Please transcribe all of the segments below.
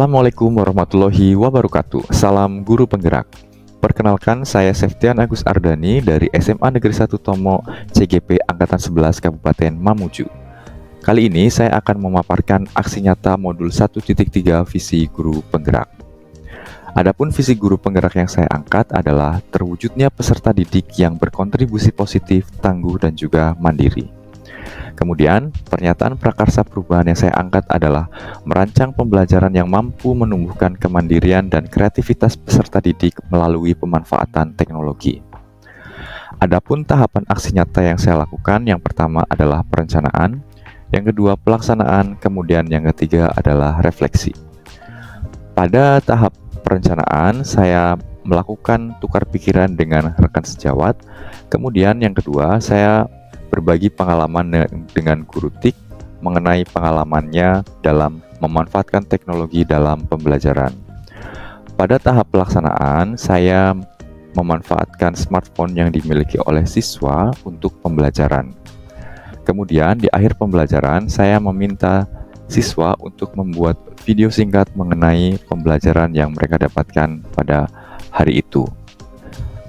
Assalamualaikum warahmatullahi wabarakatuh. Salam guru penggerak. Perkenalkan, saya Septian Agus Ardani dari SMA Negeri 1 Tomo CGP Angkatan 11 Kabupaten Mamuju. Kali ini saya akan memaparkan aksi nyata modul 1.3 visi guru penggerak. Adapun visi guru penggerak yang saya angkat adalah terwujudnya peserta didik yang berkontribusi positif, tangguh, dan juga mandiri. Kemudian, pernyataan prakarsa perubahan yang saya angkat adalah merancang pembelajaran yang mampu menumbuhkan kemandirian dan kreativitas peserta didik melalui pemanfaatan teknologi. Adapun tahapan aksi nyata yang saya lakukan, yang pertama adalah perencanaan, yang kedua pelaksanaan, kemudian yang ketiga adalah refleksi. Pada tahap perencanaan, saya melakukan tukar pikiran dengan rekan sejawat. Kemudian yang kedua, saya berbagi pengalaman dengan guru TIK mengenai pengalamannya dalam memanfaatkan teknologi dalam pembelajaran. Pada tahap pelaksanaan, saya memanfaatkan smartphone yang dimiliki oleh siswa untuk pembelajaran. Kemudian di akhir pembelajaran, saya meminta siswa untuk membuat video singkat mengenai pembelajaran yang mereka dapatkan pada hari itu.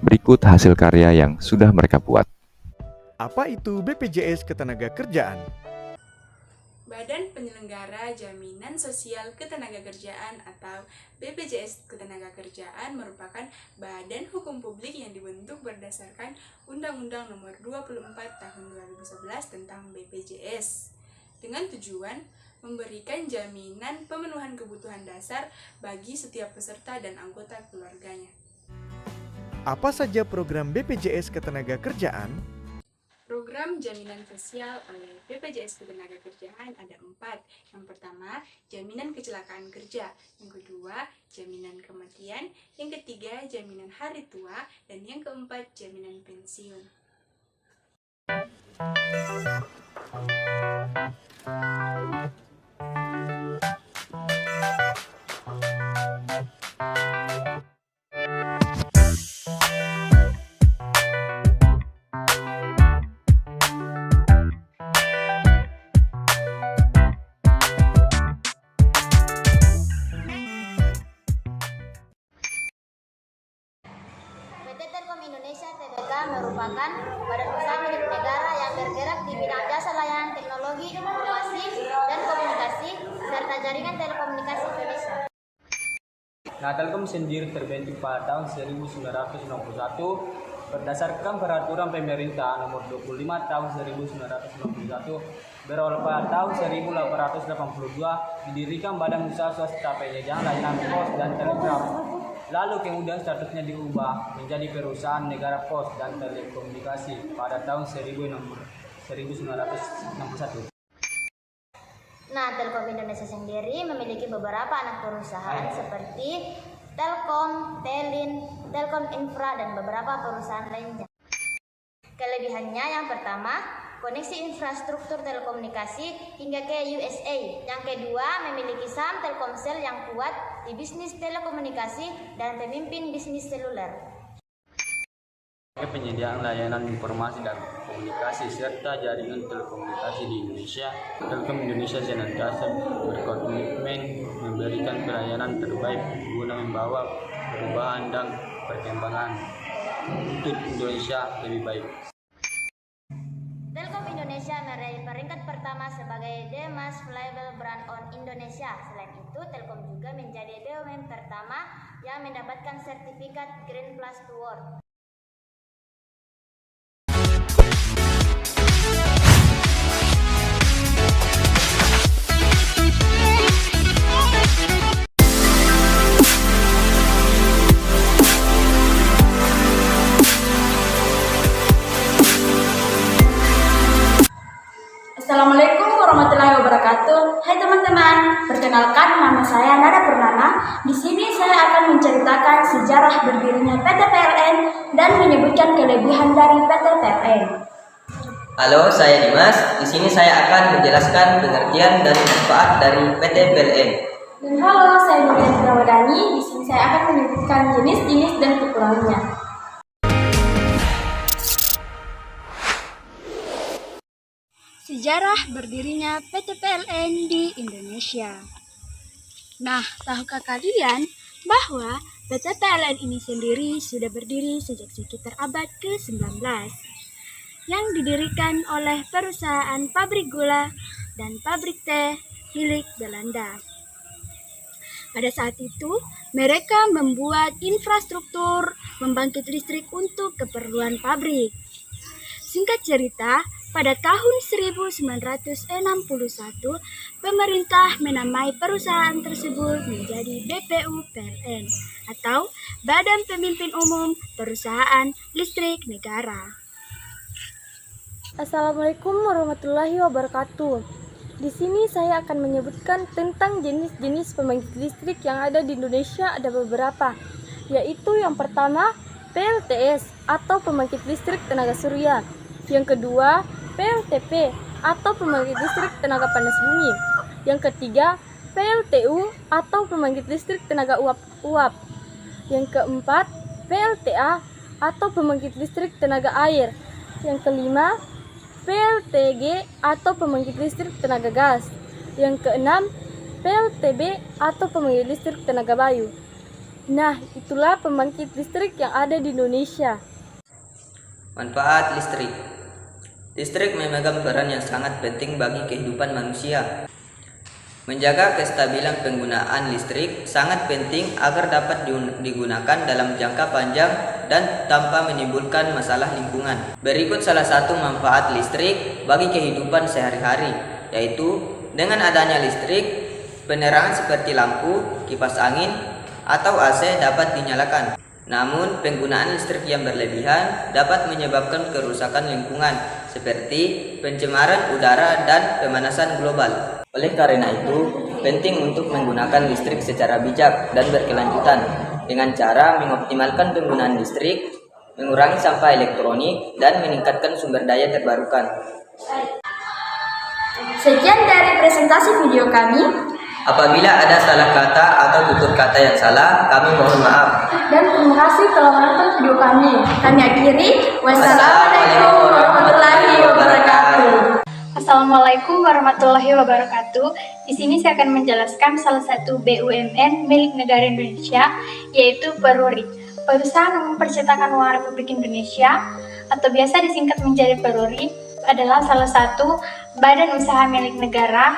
Berikut hasil karya yang sudah mereka buat. Apa itu BPJS Ketenagakerjaan? Badan Penyelenggara Jaminan Sosial Ketenagakerjaan atau BPJS Ketenagakerjaan merupakan badan hukum publik yang dibentuk berdasarkan Undang-Undang Nomor 24 Tahun 2011 tentang BPJS dengan tujuan memberikan jaminan pemenuhan kebutuhan dasar bagi setiap peserta dan anggota keluarganya. Apa saja program BPJS Ketenagakerjaan? Program jaminan sosial oleh BPJS Ketenagakerjaan ada 4. Yang pertama, jaminan kecelakaan kerja. Yang kedua, jaminan kematian. Yang ketiga, jaminan hari tua. Dan yang keempat, jaminan pensiun. PT Telkom Indonesia Tbk merupakan badan usaha milik negara yang bergerak di bidang jasa layanan teknologi, informasi, dan komunikasi, serta jaringan telekomunikasi Indonesia. Nah, Telkom sendiri terbentuk pada tahun 1961 berdasarkan peraturan pemerintah nomor 25 tahun 1991 berawal pada tahun 1882 didirikan Badan Usaha Swasta Penyedia Layanan Pos dan Telegraf. Lalu kemudian statusnya diubah menjadi perusahaan negara pos dan telekomunikasi pada tahun 1961. Nah, Telkom Indonesia sendiri memiliki beberapa anak perusahaan seperti Telkom, Telin, Telkom Infra, dan beberapa perusahaan lainnya. Kelebihannya yang pertama, koneksi infrastruktur telekomunikasi hingga ke USA. Yang kedua, memiliki saham Telkomsel yang kuat di bisnis telekomunikasi dan pemimpin bisnis seluler. Penyediaan layanan informasi dan komunikasi serta jaringan telekomunikasi di Indonesia, Telkom Indonesia senantiasa berkomitmen memberikan pelayanan terbaik guna membawa perubahan dan perkembangan untuk Indonesia lebih baik. Telkom Indonesia meraih peringkat pertama sebagai The Most Valuable Brand on Indonesia. Selain itu, Telkom juga menjadi BUMN pertama yang mendapatkan sertifikat Green Plus Award. Assalamualaikum warahmatullahi wabarakatuh. Hai teman-teman, perkenalkan nama saya Nada Purnama. Di sini saya akan menceritakan sejarah berdirinya PT PLN dan menyebutkan kelebihan dari PT PLN. Halo, saya Dimas. Di sini saya akan menjelaskan pengertian dan manfaat dari PT PLN. Dan halo, saya Nuriyati Ramadhani. Di sini saya akan menyebutkan jenis-jenis dan kekurangannya. Sejarah berdirinya PT PLN di Indonesia. Nah, tahukah kalian bahwa PT PLN ini sendiri sudah berdiri sejak sekitar abad ke-19 yang didirikan oleh perusahaan pabrik gula dan pabrik teh milik Belanda. Pada saat itu, mereka membuat infrastruktur membangkit listrik untuk keperluan pabrik. Singkat cerita, pada tahun 1961, pemerintah menamai perusahaan tersebut menjadi BPU PLN atau Badan Pemimpin Umum Perusahaan Listrik Negara. Assalamualaikum warahmatullahi wabarakatuh. Di sini saya akan menyebutkan tentang jenis-jenis pembangkit listrik yang ada di Indonesia. Ada beberapa, yaitu yang pertama PLTS atau pembangkit listrik tenaga surya. Yang kedua PLTP atau pembangkit listrik tenaga panas bumi. Yang ketiga PLTU atau pembangkit listrik tenaga uap. Yang keempat PLTA atau pembangkit listrik tenaga air. Yang kelima PLTG atau pembangkit listrik tenaga gas. Yang keenam PLTB atau pembangkit listrik tenaga bayu. Nah, itulah pembangkit listrik yang ada di Indonesia. Manfaat listrik. Listrik memegang peran yang sangat penting bagi kehidupan manusia. Menjaga kestabilan penggunaan listrik sangat penting agar dapat digunakan dalam jangka panjang dan tanpa menimbulkan masalah lingkungan. Berikut salah satu manfaat listrik bagi kehidupan sehari-hari, yaitu dengan adanya listrik, penerangan seperti lampu, kipas angin, atau AC dapat dinyalakan. Namun, penggunaan listrik yang berlebihan dapat menyebabkan kerusakan lingkungan, seperti pencemaran udara dan pemanasan global. Oleh karena itu, penting untuk menggunakan listrik secara bijak dan berkelanjutan dengan cara mengoptimalkan penggunaan listrik, mengurangi sampah elektronik, dan meningkatkan sumber daya terbarukan. Sekian dari presentasi video kami. Apabila ada salah kata atau tutur kata yang salah, kami mohon maaf. Dan terima kasih telah menonton video kami. Kami akhiri. Wassalamualaikum warahmatullahi wabarakatuh. Assalamualaikum warahmatullahi wabarakatuh. Di sini saya akan menjelaskan salah satu BUMN milik negara Indonesia, yaitu Peruri, Perusahaan Umum Percetakan Uang Republik Indonesia, atau biasa disingkat menjadi Peruri, adalah salah satu badan usaha milik negara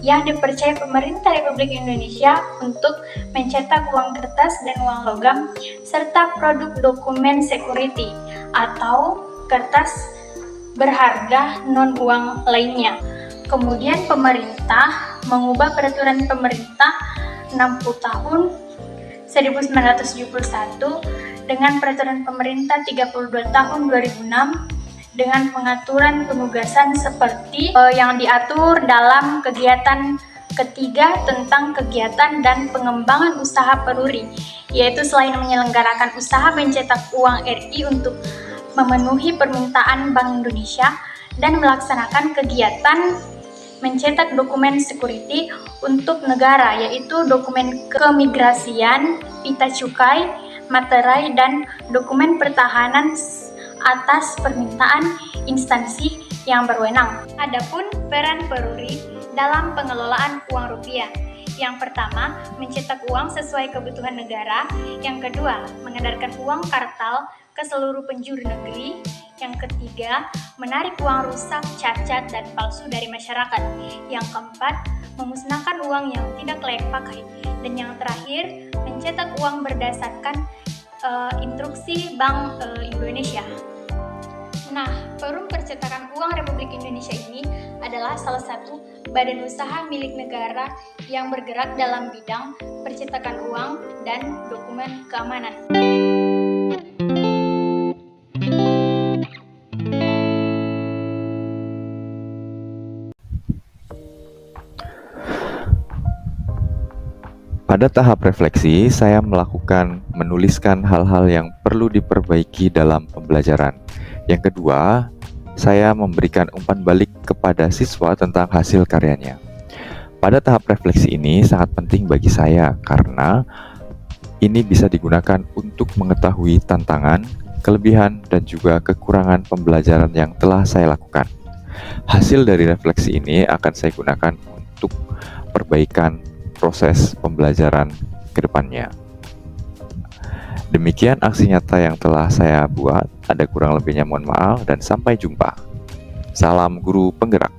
yang dipercaya pemerintah Republik Indonesia untuk mencetak uang kertas dan uang logam serta produk dokumen security atau kertas berharga non-uang lainnya. Kemudian pemerintah mengubah peraturan pemerintah 60 tahun 1971 dengan peraturan pemerintah 32 tahun 2006 dengan pengaturan penugasan seperti yang diatur dalam kegiatan ketiga tentang kegiatan dan pengembangan usaha Peruri, yaitu selain menyelenggarakan usaha mencetak uang RI untuk memenuhi permintaan Bank Indonesia dan melaksanakan kegiatan mencetak dokumen security untuk negara, yaitu dokumen keimigrasian, pita cukai, materai, dan dokumen pertahanan atas permintaan instansi yang berwenang. Adapun peran Peruri dalam pengelolaan uang rupiah. Yang pertama, mencetak uang sesuai kebutuhan negara. Yang kedua, mengedarkan uang kartal ke seluruh penjuru negeri. Yang ketiga, menarik uang rusak, cacat, dan palsu dari masyarakat. Yang keempat, memusnahkan uang yang tidak layak pakai. Dan yang terakhir, mencetak uang berdasarkan instruksi Bank Indonesia. Nah, Perum Percetakan Uang Republik Indonesia ini adalah salah satu badan usaha milik negara yang bergerak dalam bidang percetakan uang dan dokumen keamanan. Pada tahap refleksi, saya menuliskan hal-hal yang perlu diperbaiki dalam pembelajaran. Yang kedua, saya memberikan umpan balik kepada siswa tentang hasil karyanya. Pada tahap refleksi ini sangat penting bagi saya karena ini bisa digunakan untuk mengetahui tantangan, kelebihan, dan juga kekurangan pembelajaran yang telah saya lakukan. Hasil dari refleksi ini akan saya gunakan untuk perbaikan proses pembelajaran ke depannya. Demikian aksi nyata yang telah saya buat. Ada kurang lebihnya mohon maaf dan sampai jumpa. Salam guru penggerak.